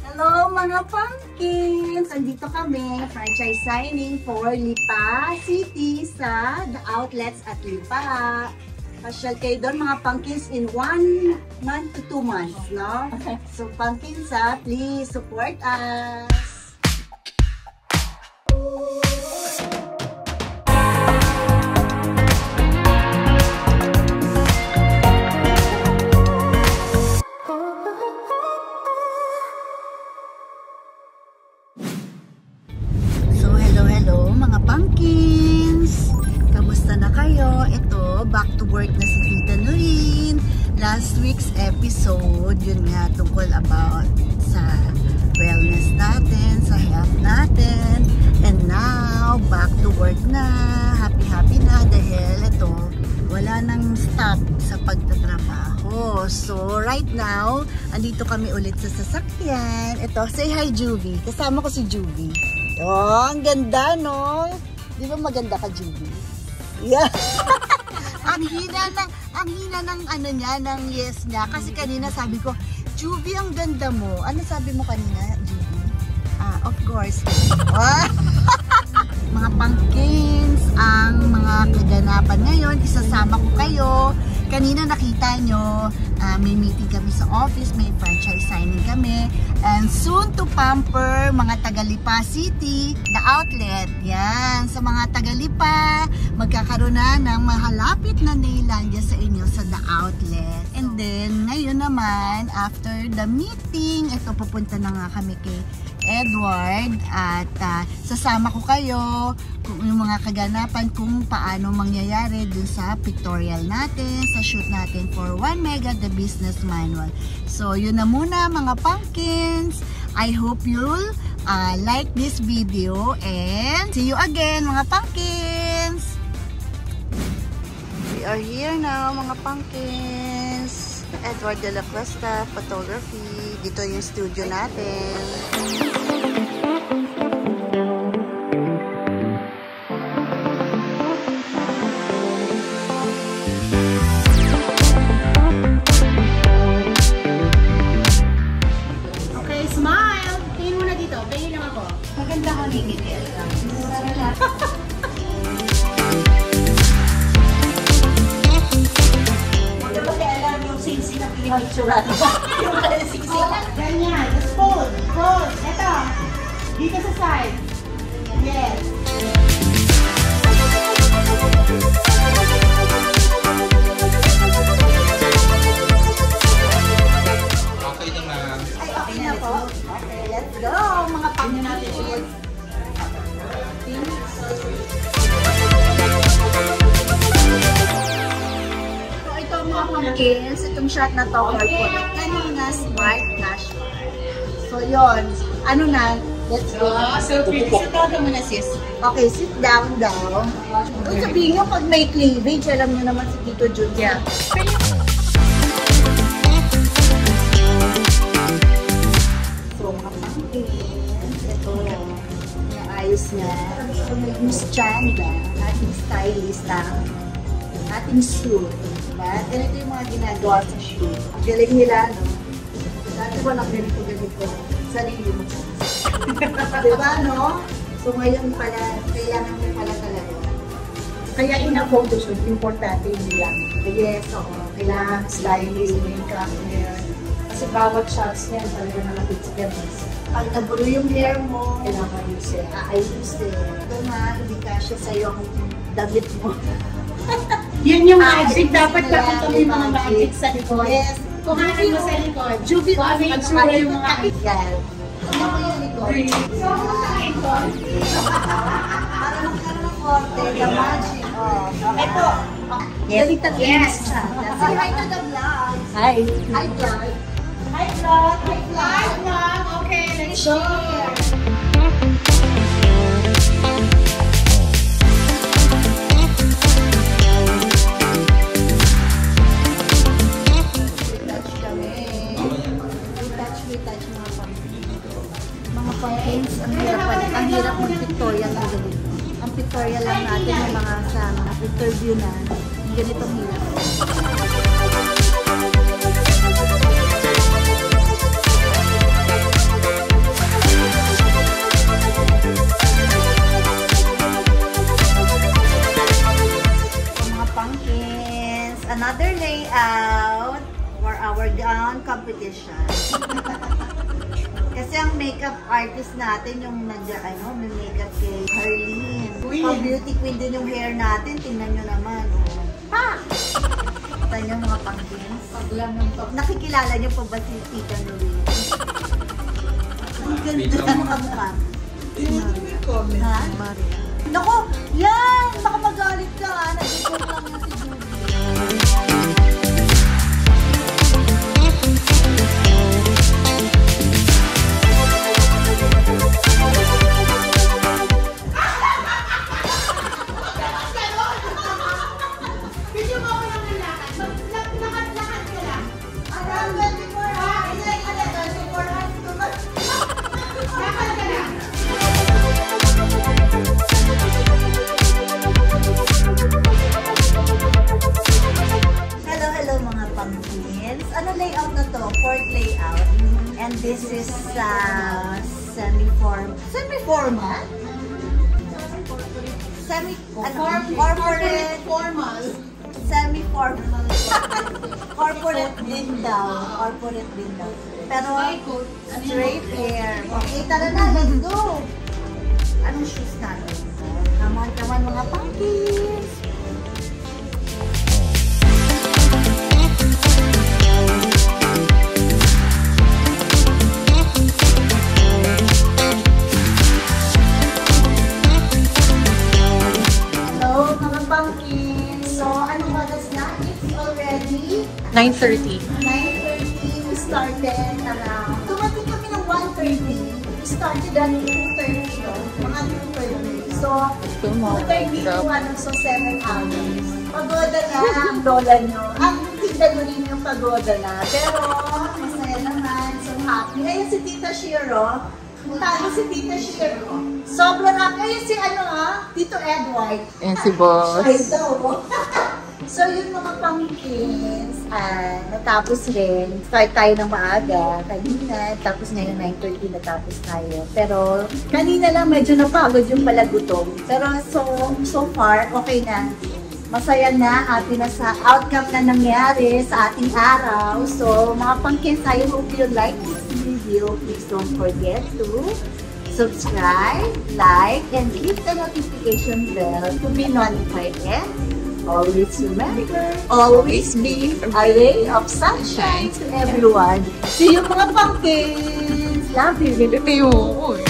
Hello mga pumpkins! Andito kami, franchise signing for Lipa City sa The Outlets at Lipa. Pasyal kayo doon mga pumpkins in 1 month to 2 months, no? So pumpkins please support us! Mga pumpkins, kamusta na kayo? Ito, back to work na si Tita Nurin. Last week's episode, yun nga, tungkol about sa wellness natin, sa health natin. And now, back to work na. Happy na dahil ito, wala nang stop sa pagtatrabaho. So, right now, andito kami ulit sa sasakyan. Ito, say hi Juvie. Kasama ko si Juvie. Oh, ang ganda, no? Di ba maganda ka, Juvie? Yeah. ang hina ng ano niya, ng yes niya. Kasi kanina sabi ko, Juvie, ang ganda mo. Ano sabi mo kanina, Juvie? Of course. Mga pumpkins, ang mga kaganapan ngayon, isasama ko kayo. Kanina nakita nyo, may meeting kami sa office, may franchise signing kami. And soon to pamper, mga taga-Lipa City, The Outlet. Yan, sa mga taga-Lipa, magkakaroon na ng mahalapit na Nailandia sa inyo sa The Outlet. And then, ngayon naman, after the meeting, ito pupunta na nga kami kay Edward at sasama ko kayo kung yung mga kaganapan kung paano mangyayari dun sa pictorial natin, sa shoot natin for 1 Mega The Business Manual. So yun na muna mga pumpkins. I hope you'll like this video and see you again mga pumpkins. We are here now mga pumpkins. Edward de la Costa Photography. Dito yung studio natin. Ganyan, just fold. Ito, dito sa side. Yes. Okay naman. Ay, okay na po. Okay, let's go mga pumpkins. Pumpkins, itong shot na to or po kanina smart cash. So yon, ano na, let's go. So pretty. Sit down muna sis. Okay, sit down daw. Kung sabihin nyo pag may cleavage, alam nyo naman si Tito Julia. So mga pumpkins, ito yung ayos niya. So Miss Chanda, ating stylist ating shoot. At ganito yung mga ginagawa sa shoot. Galing nila, no? Dati ko lang ganito. Sarili mo. Diba, no? So ngayon pala, kailangan mo pala talaga. Kaya in a photoshoot, importante yung lang. Yes, oo. Kailangan Stylist, makeup, hair. Kasi bawat shots niyan talaga nakapit sa gamis. pag nabulo yung hair mo, Kailangan ayusin. aayusin. Ito nga, hindi kasya sa'yo ang damit mo. Yun yung magic. Dapat nakita mo yung mga magic sa likod. Yes. Kuhanan mo sa likod. Juvie, Kung ano yung tsura yung mga... Yan. Ano mo yung likod? So, kumain ko. Para magkaroon ng korte, the magic. Oh, Ito. Baliktad Yes. Say hi to the vlog. Hi. Hi, vlog. Hi, vlog. Hi, vlog. Okay, let's share. Pumpkins, ang hirap mag-pictorial na ganito. Ang pictorial lang natin yung mga sa mga interview na ganitong hirap. competition. Kasi ang makeup artist natin, yung may makeup kay Harleen. Beauty queen din yung hair natin. Tingnan nyo naman. Pa! Kita nyo mga pangkins. Nakikilala nyo pa ba si Tita Louise? Ang ganda ng mukha. Ha? Naku! Yan! Baka magalit ka ha. Nag-ipon lang yan si Julie. Ano layout na to? Fourth layout. And this is semi-formal? Corporate formal. Semi-formal. Corporate din daw. Pero straight hair. Okay, tara na. Let's go. Anong shoes natin? Come on, mga punkies. So, anong oras na? It's already 9:30. 9:30. We started around. Dumating kami ng 1:30. We started at 2:30. Mga 2:30. So, 2:30 so 7 hours. Pagoda na ang lola nyo. Ang tignan mo rin yung pagoda na. Pero, masaya naman. So, happy. Ayun si Tita Shiro. Talo si Tita Shiro. Sobrang happy. Ayun si Tito Edward. And si Boss. So, yung mga pangkins, natapos rin. Start tayo ng maaga, kanina. Tapos ngayon, 9:30 natapos tayo. Pero, kanina lang medyo napagod yung palagutom. Pero, so far, okay na. Masaya na, happy na sa outcome na nangyari sa ating araw. So, mga pangkins, I hope you like this video. Please don't forget to subscribe, like, and hit the notification bell to be notified. And always remember, always be a ray of sunshine to everyone. See you mga pumpkins! Love you! Ito yun.